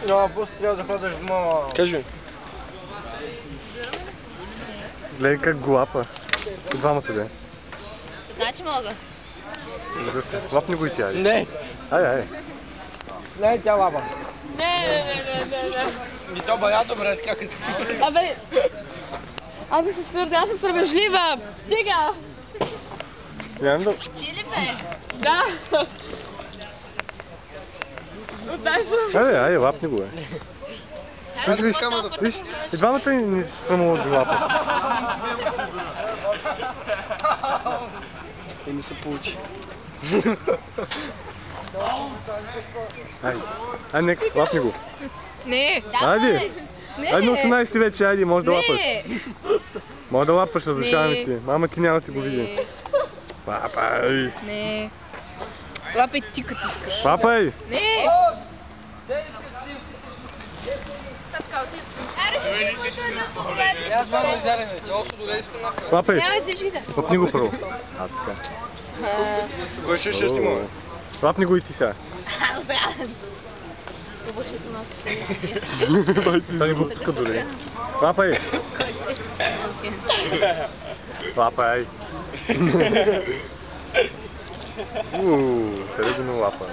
Но, просто трябва да ходиш дома. Кажи. Гледай как го лапа. И двамата бе. Значи мога. Лапни го и тя. Не. Ай. Не, тя лапа. Не. И то бая добре, как е. Абе, сестърка, аз съм срамежлива. Стига! Нямам да... Ти ли бе? Да. Отдай се. Айде, лапни го бе. Виж, и двамата ни се срамува да лапа. И не се получи. Айде, нека, лапни го. Не. Айде. Айде на 18 вече, айде, може да лапаш. Не. Може да лапаш, разрешаваме ти. Мама ти няма да ти го види. Лапай. Не. Лапай ти като искаш. Лапай. Не. Аз мога да изярем, цялото долей сте на края. Лапай. Няма всичките. Лапни го първо. Така. Кой ще снима? Лапни го и ти сега. Обаче съм аз. Та ни го пуска дори. Лапай. Лапай. Съребено лапа.